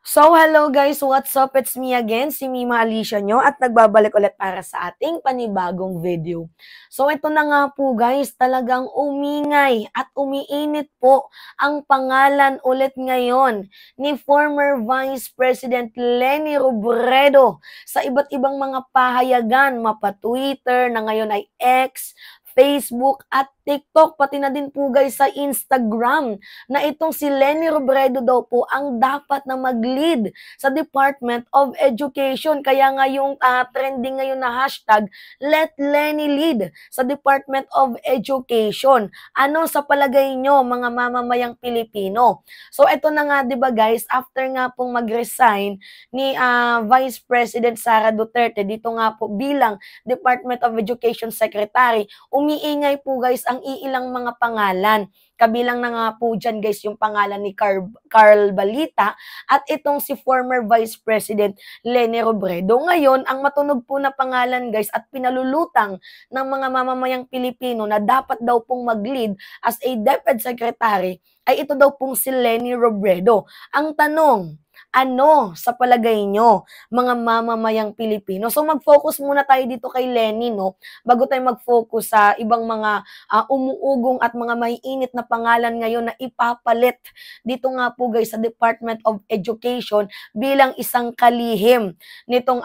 So, hello guys! What's up? It's me again, si Mima Alicia nyo at nagbabalik ulit para sa ating panibagong video. So, ito na nga po guys, talagang umingay at umiinit po ang pangalan ulit ngayon ni former Vice President Leni Robredo sa iba't ibang mga pahayagan, mapa-Twitter na ngayon ay X, Facebook at TikTok, pati na din po guys sa Instagram na itong si Leni Robredo daw po ang dapat na mag-lead sa Department of Education. Kaya nga yung trending ngayon na hashtag, Let Leni Lead sa Department of Education. Ano sa palagay nyo mga mamamayang Pilipino? So ito na nga 'di ba guys, after nga pong mag-resign ni Vice President Sara Duterte dito nga po bilang Department of Education Secretary, umiingay po guys ang iilang mga pangalan. Kabilang na nga po dyan guys yung pangalan ni Carl Balita at itong si former Vice President Leni Robredo. Ngayon, ang matunog po na pangalan guys at pinalulutang ng mga mamamayang Pilipino na dapat daw pong mag-lead as a DepEd Secretary ay ito daw pong si Leni Robredo. Ang tanong, ano sa palagay nyo, mga mamamayang Pilipino? So mag-focus muna tayo dito kay Leni, no? Bago tayo mag-focus sa ibang mga umuugong at mga maiinit na pangalan ngayon na ipapalit dito nga po guys sa Department of Education bilang isang kalihim nitong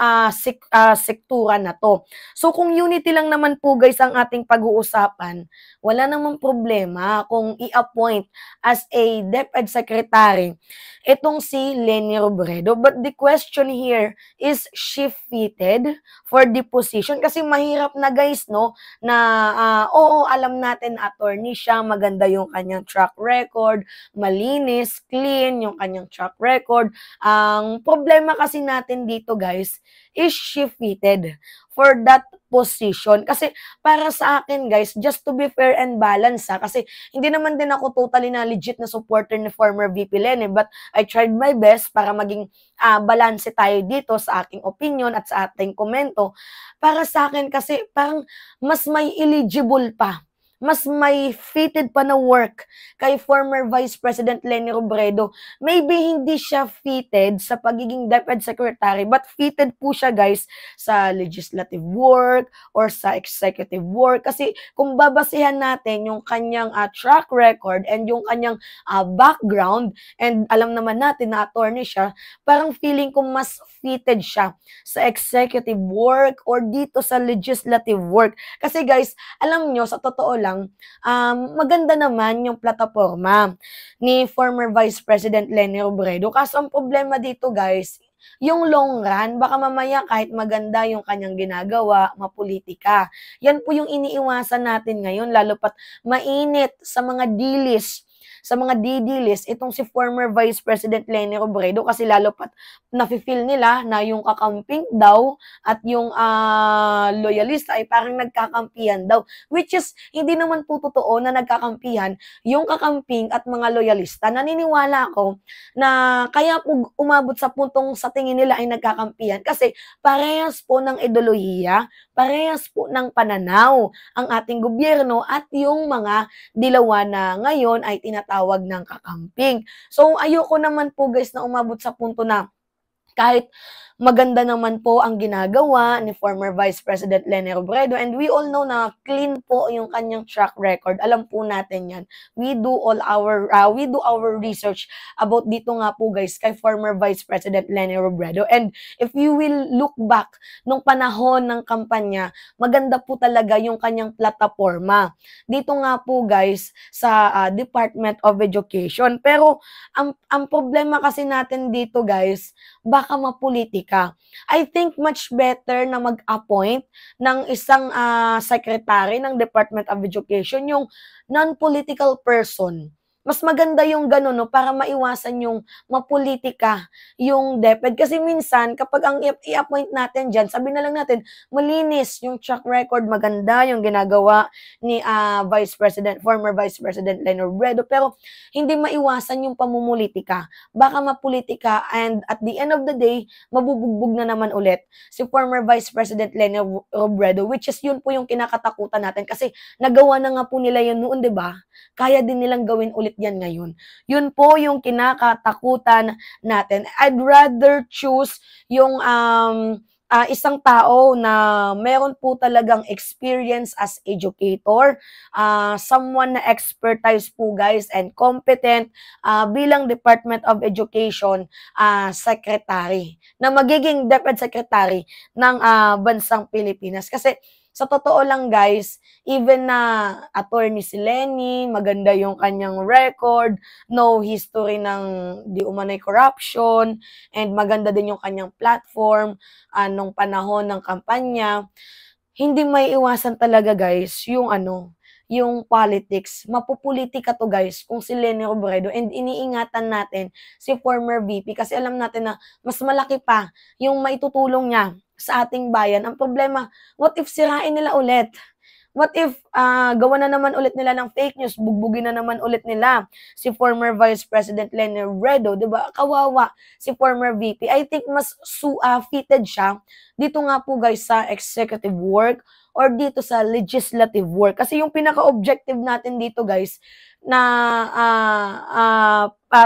sektura na to. So kung unity lang naman po guys ang ating pag-uusapan, wala namang problema kung i-appoint as a DepEd Secretary itong si Leni Robredo. But the question here, is she fitted for the position? Kasi mahirap na guys, no, na oo, alam natin attorney siya, maganda yung kanyang track record, malinis, clean yung kanyang track record. Ang problema kasi natin dito guys, is she fitted for that position? Kasi para sa akin guys, just to be fair and balance kasi hindi naman din ako totally na legit na supporter ni former VP Leni, but I tried my best para maging balance tayo dito sa aking opinion at sa ating komento. Para sa akin kasi parang mas may eligible pa, mas may fitted pa na work kay former Vice President Leni Robredo. Maybe hindi siya fitted sa pagiging DepEd Secretary, but fitted po siya guys sa legislative work or sa executive work. Kasi kung babasehan natin yung kanyang track record and yung kanyang background, and alam naman natin na attorney siya, parang feeling ko mas fitted siya sa executive work or dito sa legislative work. Kasi guys, alam nyo, sa totoo lang, maganda naman yung plataforma ni former Vice President Leni Robredo. Kaso ang problema dito guys, yung long run, baka mamaya kahit maganda yung kanyang ginagawa, mapolitika. Yan po yung iniiwasan natin ngayon, lalo pat mainit sa mga dilis, sa mga didilis, itong si former Vice President Leni Robredo kasi lalo pat nafe-feel nila na yung kakamping daw at yung loyalista ay parang nagkakampihan daw. Which is, hindi naman po totoo na nagkakampihan yung kakamping at mga loyalista. Naniniwala ako na kaya po umabot sa puntong sa tingin nila ay nagkakampihan kasi parehas po ng ideolohiya, parehas po ng pananaw ang ating gobyerno at yung mga dilawan na ngayon ay tinatawag ng kakamping. So ayoko naman po guys na umabot sa punto na kahit maganda naman po ang ginagawa ni former Vice President Leni Robredo, and we all know na clean po yung kanyang track record. Alam po natin yan. We do our research about dito nga po guys kay former Vice President Leni Robredo. And if you will look back nung panahon ng kampanya, maganda po talaga yung kanyang plataforma. Dito nga po guys sa Department of Education. Pero ang problema kasi natin dito guys, baka mapolitika. I think much better na mag-appoint ng isang secretary ng Department of Education yung non-political person. Mas maganda yung gano'n, no, para maiwasan yung mapolitika yung DepEd. Kasi minsan, kapag ang i-appoint natin dyan, sabi na lang natin, malinis yung track record, maganda yung ginagawa ni former Vice President Leni Robredo, pero hindi maiwasan yung pamumulitika. Baka mapolitika and at the end of the day, mabubugbog na naman ulit si former Vice President Leni Robredo, which is yun po yung kinakatakutan natin kasi nagawa na nga po nila yun noon, 'di ba? Kaya din nilang gawin ulit yan ngayon. Yun po yung kinakatakutan natin. I'd rather choose yung isang tao na meron po talagang experience as educator, someone na expertise po guys and competent bilang Department of Education Secretary, na magiging DepEd Secretary ng bansang Pilipinas. Kasi sa totoo lang guys, even na attorney si Lenny, maganda yung kanyang record, no history ng di umano'y corruption, and maganda din yung kanyang platform nung panahon ng kampanya, hindi may iwasan talaga guys yung politics. Mapupolitika to guys kung si Leni Robredo, and iniingatan natin si former VP kasi alam natin na mas malaki pa yung maitutulong niya sa ating bayan. Ang problema, what if sirain nila ulit? What if gawa na naman ulit nila ng fake news, bugbugin na naman ulit nila si former Vice President Leni Robredo, 'di ba? Kawawa si former VP. I think mas fitted siya dito nga po guys sa executive work or dito sa legislative work. Kasi yung pinaka-objective natin dito guys na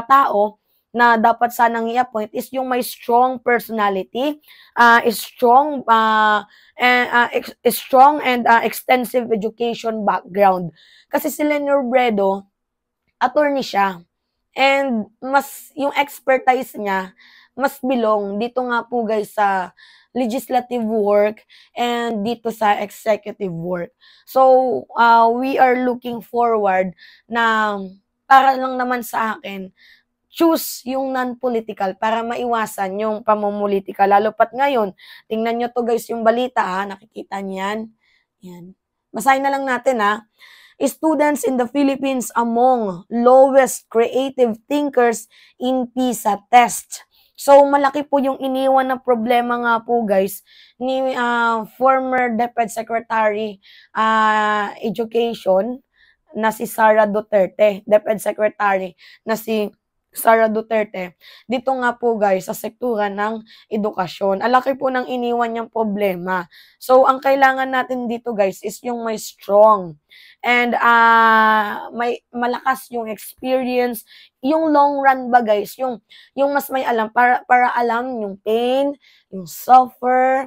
tao na dapat sanang i-appoint is yung may strong personality, strong and extensive education background. Kasi si Leni Robredo, attorney siya. And mas yung expertise niya, mas belong dito nga po guys sa legislative work and dito sa executive work. So, we are looking forward na para lang naman sa akin, choose yung non-political para maiwasan yung pamumulitika. Lalo pat ngayon, tingnan nyo to guys yung balita nakikita niyan. Yan. Basahin na lang natin Students in the Philippines among lowest creative thinkers in PISA test. So, malaki po yung iniwan na problema nga po guys ni former DepEd Secretary Education na si Sara Duterte, DepEd Secretary na si Sara Duterte, dito nga po guys sa sektura ng edukasyon. Alaki po ng iniwan niyang problema. So, ang kailangan natin dito guys is yung may strong and may malakas yung experience, yung long run ba guys, yung mas may alam para alam yung pain, yung suffer,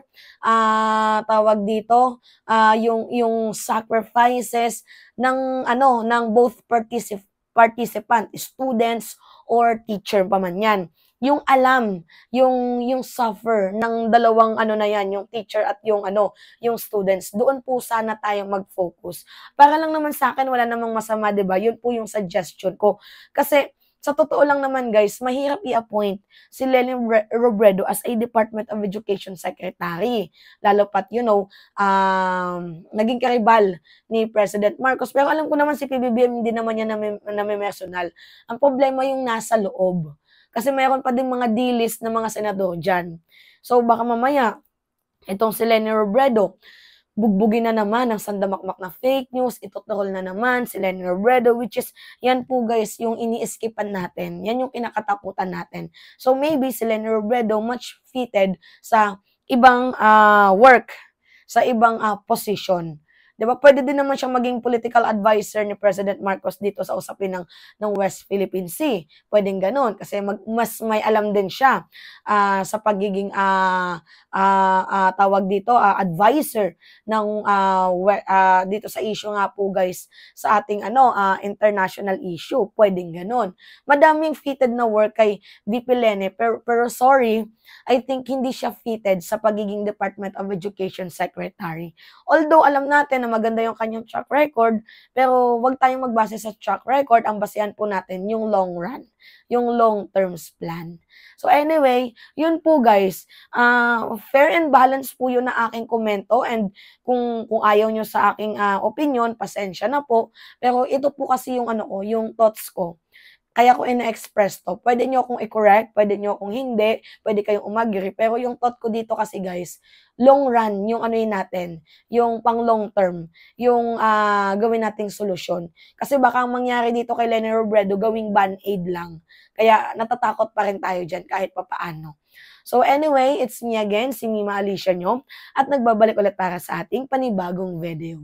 tawag dito, yung sacrifices ng both participant, students or teacher pa man yan. Yung alam, yung suffer ng dalawang na yan, yung teacher at yung students, doon po sana tayong mag-focus. Para lang naman sa akin, wala namang masama, 'di ba? Yun po yung suggestion ko. Kasi sa totoo lang naman guys, mahirap i-appoint si Leni Robredo as a Department of Education Secretary. Lalo pat, naging karibal ni President Marcos. Pero alam ko naman si PBBM hindi naman niya nami-personal. Ang problema yung nasa loob. Kasi mayroon pa din mga dilis na mga senador dyan. So baka mamaya, itong si Leni Robredo, bugbugin na naman ng sandamakmak na fake news, itutrol na naman si Leni Robredo, which is, yan po guys, yung ini-skipan natin. Yan yung kinakatakutan natin. So maybe si Leni Robredo much fitted sa ibang work, sa ibang position. Diba? Pwede din naman siyang maging political advisor ni President Marcos dito sa usapin ng West Philippine Sea. Pwedeng ganun kasi mas may alam din siya sa pagiging tawag dito, advisor ng dito sa issue nga po guys sa ating international issue. Pwedeng ganun. Madaming fitted na work kay VP Leni pero sorry, I think hindi siya fitted sa pagiging Department of Education Secretary. Although alam natin na maganda yung kanyang track record, pero wag tayong magbase sa track record, ang basehan po natin yung long run, yung long-term plan. So anyway, yun po guys, fair and balanced po yun na aking komento, and kung ayaw nyo sa aking opinion, pasensya na po, pero ito po kasi yung yung thoughts ko. Kaya ko ina-express to. Pwede nyo akong i-correct, pwede nyo akong hindi, pwede kayong umagri. Pero yung thought ko dito kasi guys, long run, yung natin, yung pang long term, yung gawin nating solusyon. Kasi baka ang mangyari dito kay Leni Robredo, gawing band-aid lang. Kaya natatakot pa rin tayo dyan kahit papaano. So anyway, it's me again, si Mima Alicia nyo, at nagbabalik ulit para sa ating panibagong video.